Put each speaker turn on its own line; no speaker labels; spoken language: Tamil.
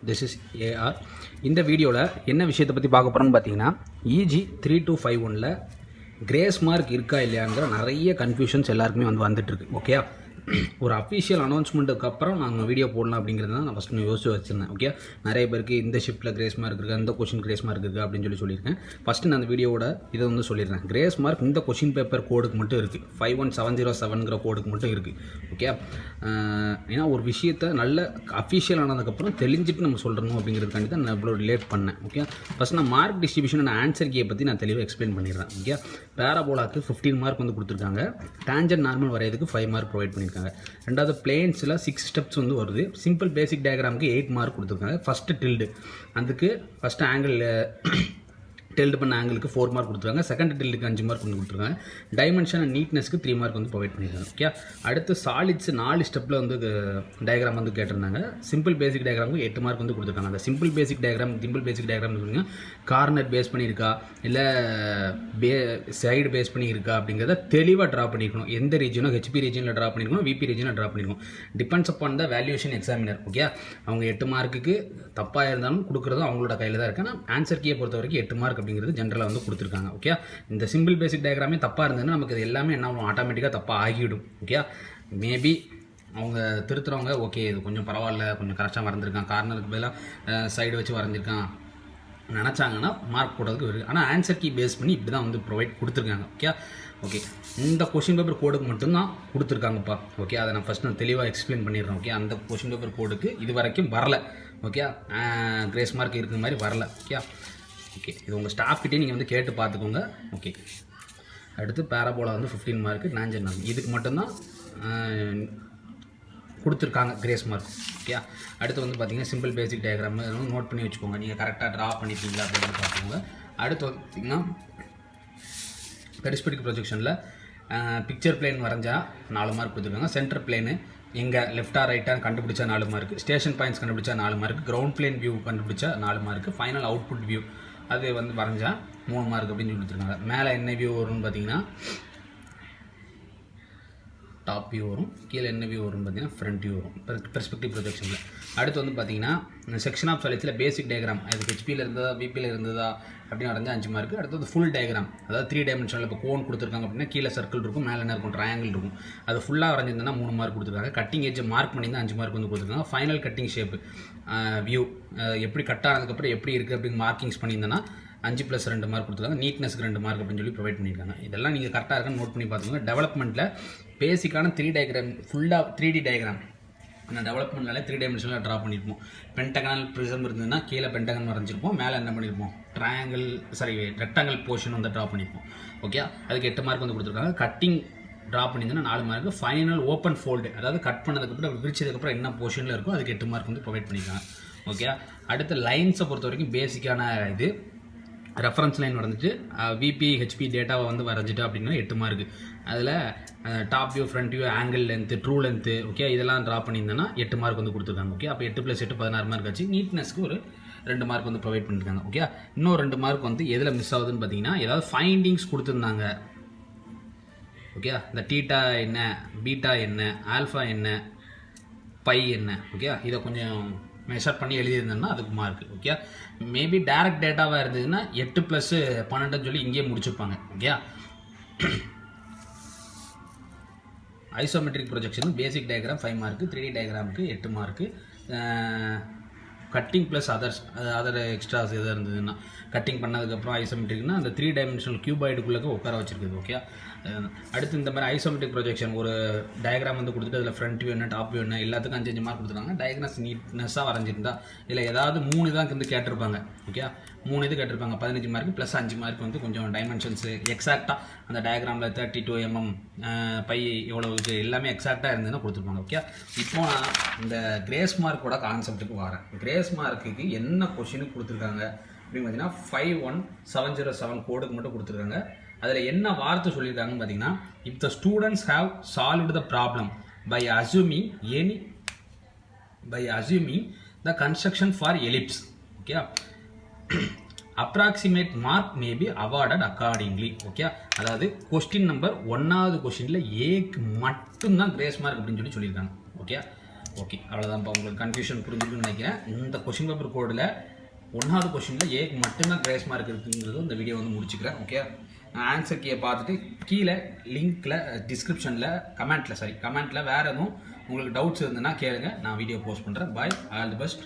This is AR. இந்த வீடியோவில் என்ன விஷயத்தை பற்றி பார்க்க போகிறோன்னு பார்த்தீங்கன்னா, EG 3251ல் கிரேஸ் மார்க் இருக்கா இல்லையாங்கிற நிறைய கன்ஃபியூஷன்ஸ் எல்லாருக்குமே வந்துட்டுருக்கு. ஓகே, ஒரு அஃபிஷியல் அனௌன்ஸ்மெண்ட்டுக்கு அப்புறம் நாங்கள் வீடியோ போடலாம் அப்படிங்கிறது தான் நான் ஃபஸ்ட்டு யோசிச்சு வச்சுருந்தேன். ஓகே, நிறைய பேருக்கு இந்த ஷிஃப்ட்டில் கிரேஸ் மார்க் இருக்கா, இந்த கொஷின் கிரேஸ் மார்க் இருக்கா அப்படின்னு சொல்லியிருக்கேன். ஃபஸ்ட்டு நான் அந்த வீடியோட இதை சொல்லிடுறேன். கிரேஸ் மார்க் இந்த கொஷின் பேப்பர் கோடுக்கு மட்டும் இருக்குது, 51707ங்கிற கோடுக்கு மட்டும் இருக்குது. ஓகே, ஏன்னா ஒரு விஷயத்தை நல்ல அஃபிஷியல் ஆனதுக்கப்புறம் தெளிஞ்சிட்டு நம்ம சொல்கிறணும் அப்படிங்கிறதுக்காண்டி தான் நான் இவ்வளோ ரிலேட் பண்ணேன். ஓகே, ஃபஸ்ட் நான் மார்க் டிஸ்ட்ரிபியூஷன் அண்ட் ஆன்சர் கீயை பற்றி நான் தெளிவாக எக்ஸ்பிளைன் பண்ணிடுறேன். ஓகே, பேராபோலாக்கு 15 மார்க் கொடுத்துருக்காங்க, டேஞ்சன்ட் நார்மல் வரையதுக்கு 5 மார்க் ப்ரொவைட் பண்ணியிருக்காங்க. ரெண்டாவது பிளேன்ஸில் 6 ஸ்டெப்ஸ் வருது. சிம்பிள் பேசிக் டயக்ராமுக்கு 8 மார்க் கொடுத்துருக்காங்க. ஃபஸ்ட்டு டில்டு, அதுக்கு ஃபஸ்ட்டு ஆங்கிள் டில்டு பண்ண ஆங்கிளுக்கு 4 மார்க் கொடுத்துருக்காங்க. செகண்ட் டில்டுக்கு 5 மார்க் கொடுத்துருக்காங்க. டைமென்ஷன் அண்ட் நீட்னஸ்க்கு 3 மார்க் ப்ரொவைட் பண்ணியிருக்காங்க. ஓகே, அடுத்து சாலிட்ஸ் 4 ஸ்டெப்பில் டயக்ராம் கேட்டிருந்தாங்க. சிம்பிள் பேசிக் டயக்ராமுக்கு 8 மார்க் கொடுத்துருக்காங்க. அந்த சிம்பிள் பேசிக் டயக்ராம் சொல்லுங்க, கார்னர் பேஸ் பண்ணியிருக்கா இல்லை சைடு பேஸ் பண்ணியிருக்கா அப்படிங்கிறத தெளிவாக ட்ரா பண்ணியிருக்கணும். எந்த ரீஜனோ ஹெச்பி ரீஜனில் ட்ரா பண்ணியிருக்கணும், விபி ரீஜனில் ட்ரா பண்ணியிருக்கணும். Depends upon the valuation examiner. Okay, அவங்க 8 மார்க்குக்கு தப்பாக இருந்தாலும் கொடுக்குறதும் அவங்களோட கையில் தான் இருக்குது. ஆனால் ஆன்சர் கீயை பொறுத்த வரைக்கும் 8 மார்க் அப்படிங்கிறது ஜென்ரலாக கொடுத்துருக்காங்க. ஓகே, இந்த சிம்பிள் பேசிக் டயக்ராமே தப்பாக இருந்ததுன்னா நமக்கு இது எல்லாமே என்ன ஆட்டோமேட்டிக்காக தப்பாக ஆகிவிடும். ஓகே, மேபி அவங்க திருத்துறவங்க ஓகே இது கொஞ்சம் பரவாயில்ல, கொஞ்சம் கரெக்டாக வரைஞ்சிருக்கான், கார்னருக்கு பதிலாக சைடு வச்சு வரைஞ்சிருக்கான் நினச்சாங்கன்னா மார்க் போடுறதுக்கு இருக்குது. ஆனால் ஆன்சர் கீ பேஸ் பண்ணி இப்படி தான் ப்ரொவைட் கொடுத்துருக்காங்க. ஓகே, இந்த கொஷின் பேப்பர் கோடுக்கு மட்டும்தான் கொடுத்துருக்காங்கப்பா. ஓகே, அதை நான் தெளிவாக எக்ஸ்பிளைன் பண்ணிடுறேன். ஓகே, அந்த கொஷின் பேப்பர் கோடுக்கு இது வரைக்கும் வரல. ஓகே, கிரேஸ் மார்க் இருக்கிற மாதிரி வரல. ஓகே, இது உங்கள் ஸ்டாஃப்கிட்டே நீங்கள் கேட்டு பார்த்துக்கோங்க. ஓகே, அடுத்து பேராபோலா 15 மார்க்கு, டேஞ்சன்ட் நார்மல் இதுக்கு மட்டும்தான் கொடுத்துருக்காங்க கிரேஸ் மார்க். ஓகே, அடுத்து பார்த்தீங்கன்னா சிம்பிள் பேசிக் டயக்ராம் நோட் பண்ணி வச்சுக்கோங்க, நீங்கள் கரெக்டாக ட்ரா பண்ணிட்டீங்களா அப்படின்னு பார்த்துக்கோங்க. அடுத்து பார்த்தீங்கன்னா பெரிஸ்பெக்டிவ் ப்ரொஜெக்ஷனில் பிக்சர் பிளேன் வரைஞ்சா 4 மார்க் கொடுத்துருக்காங்க. சென்டர் பிளேனு எங்கே லெஃப்டாக ரைட்டாக கண்டுபிடிச்சா 4 மார்க்கு, ஸ்டேஷன் பாயிண்ட்ஸ் கண்டுபிடிச்சா 4 மார்க்கு, கிரவுண்ட் பிளேன் வியூ கண்டுபிடிச்சா 4 மார்க்கு, ஃபைனல் அவுட்புட் வியூ அது வரைஞ்சா 3 மார்க் அப்படின்னு கொடுத்துருக்காங்க. மேலே என்ன வியூ வரும்னு பார்த்தீங்கன்னா டாப் வியூ வரும், கீழே என்ன வியூ வரும்னு பார்த்தீங்கன்னா ஃப்ரண்ட் வியூ வரும் பெர்ஸ்பெக்டிவ் ப்ரொஜெக்ஷனில். அடுத்து பார்த்தீங்கன்னா செக்ஷன் ஆஃப் சாலிட்ஸில் பேசிக் டயக்ராம் அது ஹெச்பியில் இருந்ததா விபியில் இருந்ததா அப்படின்னு வரைஞ்சா 5 மார்க்கு. அடுத்தது ஃபுல் டயக்ராம், அதாவது 3 டைமென்ஷனில் இப்போ கோன் கொடுத்துருக்காங்க அப்படின்னா கீழே சர்க்கிள் இருக்கும், மேலே என்ன இருக்கும் ட்ரையாங்கிள் இருக்கும், அது ஃபுல்லாக வரைஞ்சிருந்தா 3 மார்க் கொடுத்துருக்காங்க. கட்டிங் ஏஜ் மார்க் பண்ணியிருந்தால் 5 மார்க் கொடுத்துருக்காங்க. ஃபைனல் கட்டிங் ஷேப் வியூ எப்படி கட் ஆனதுக்கப்புறம் எப்படி இருக்குது அப்படின்னு மார்க்கிங்ஸ் பண்ணியிருந்தேன்னா 5+2 மார்க் கொடுத்துருக்காங்க. நீட்னஸ்க்கு 2 மார்க் அப்படின்னு சொல்லி ப்ரொவைட் பண்ணியிருக்காங்க. இதெல்லாம் நீங்கள் கரெக்டாக இருக்கான்னு நோட் பண்ணி பார்த்துக்கோங்க. டெவலப்மெண்ட்டில் பேசிக்கான 3 டயக்ராம் ஃபுல்லாக 3D டயக்ராம் நான் டெவலப்மெண்ட்னால 3 டைமென்ஷனில் ட்ரா பண்ணியிருப்போம். பென்டகனல் ப்ரிசம் இருந்ததுன்னா கீழே பென்டகன் வரைஞ்சிருப்போம், மேலே என்ன பண்ணியிருப்போம் ரெக்டாங்கல் போர்ஷன் ட்ரா பண்ணியிருப்போம். ஓகே, அதுக்கு 8 மார்க் கொடுத்துருக்காங்க. கட்டிங் ட்ரா பண்ணியிருந்தேன்னா 4 மார்க்கு. ஃபைனல் ஓப்பன் ஃபோல்டு, அதாவது கட் பண்ணதுக்கப்புறம் விரிச்சதுக்கப்புறம் என்ன போர்ஷனில் இருக்கோ அதுக்கு 8 மார்க் ப்ரொவைட் பண்ணியிருக்காங்க. ஓகே, அடுத்த லைன்ஸை பொறுத்த வரைக்கும் பேசிக்கான இது ரெஃபரன்ஸ் லைன் வரைஞ்சிட்டு விபி ஹெச்பி டேட்டாவை வரைஞ்சிட்டு அப்படின்னா 8 மார்க்கு. அதில் top view, front view, angle length, true length, okay இதெல்லாம் ட்ரா பண்ணியிருந்தேன்னா 8 மார்க் கொடுத்துருக்காங்க. ஓகே, அப்போ 8+8 16 மார்க் ஆச்சு. நீட்னஸ்க்கு ஒரு 2 மார்க் ப்ரொவைட் பண்ணியிருக்காங்க. ஓகே, இன்னும் 2 மார்க் எதில் மிஸ் ஆகுதுன்னு பார்த்தீங்கன்னா ஏதாவது ஃபைண்டிங்ஸ் கொடுத்துருந்தாங்க. ஓகே, இந்த டீட்டா என்ன, பீட்டா என்ன, ஆல்ஃபா என்ன, பை என்ன, ஓகே இதை கொஞ்சம் மெஷர் பண்ணி எழுதியிருந்தேன்னா அதுக்கு மார்க். ஓகே, மேபி டைரக்ட் டேட்டாவாக இருந்ததுன்னா 8+12 சொல்லி இங்கேயே முடிச்சுப்பாங்க. Okay, isometric projection basic diagram 5 mark, 3D டயக்ராமுக்கு 8 mark, cutting plus other extras எதாவது இருந்ததுன்னா கட்டிங் பண்ணதுக்கப்புறம் ஐசோமெட்ரிக்னா அந்த 3 டைமென்ஷனல் கியூபாய்டுக்குள்ளே உட்கார வச்சுருக்குது. ஓகே, அடுத்து இந்த மாதிரி ஐசோமெட்ரிக் ப்ரொஜெக்ஷன் ஒரு டயக்ராம் கொடுத்துட்டு அதில் ஃப்ரண்ட் வியூ என்ன, டாப் வியூ என்ன எல்லாத்துக்கும் 5 மார்க் கொடுத்துருக்காங்க. டயக்ராம்ஸ் நீட்னஸாக வரைஞ்சிருந்தா இதில் ஏதாவது 3 தான் கேட்டிருப்பாங்க. ஓகே, 3 இது கேட்டிருப்பாங்க, 15 மார்க் ப்ளஸ் 5 மார்க் கொஞ்சம் டைமென்ஷன்ஸு எக்ஸாக்டாக அந்த டயக்ராமில் 32 mm பை எவ்வளோ எல்லாமே எக்ஸாக்டாக இருந்ததுன்னா கொடுத்துருப்பாங்க. ஓகே, இப்போ நான் இந்த கிரேஸ் மார்க்கோட கான்செப்ட்டுக்கு வரேன். கிரேஸ் மார்க்குக்கு என்ன கொஷினுக்கு கொடுத்துருக்காங்க அப்படின்னு பார்த்தீங்கன்னா 51707 கோடுக்கு மட்டும் கொடுத்துருக்காங்க. அதில் என்ன வார்த்தை சொல்லியிருக்காங்கன்னு பார்த்தீங்கன்னா, if the students have solved the problem by assuming the construction for ellipse, okay approximate mark may be awarded accordingly. Okay, அதாவது கொஸ்டின் நம்பர் 1வது கொஸ்டினில் ஏக்கு மட்டும்தான் கிரேஸ் மார்க் அப்படின்னு சொல்லியிருக்காங்க. ஓகே, ஓகே, அவ்வளோதான்ப்பா. உங்களுக்கு கன்ஃபியூஷன் புரிஞ்சுக்கணும்னு நினைக்கிறேன். இந்த கொஷின் பேப்பர் கோடில் 1வது கொஷினில் ஏக்கு மட்டும்தான் கிரேஸ் மார்க் இருக்குங்கிறது இந்த வீடியோ வந்து முடிச்சுக்கிறேன். ஓகே, ஆன்சர் கீயை பார்த்துட்டு கீழே லிங்க்கில் டிஸ்கிரிப்ஷனில் கமெண்ட்டில் வேறு எதுவும் உங்களுக்கு டவுட்ஸ் இருந்ததுன்னா கேளுங்க, நான் வீடியோ போஸ்ட் பண்ணுறேன். பாய், ஆல் தி பெஸ்ட்.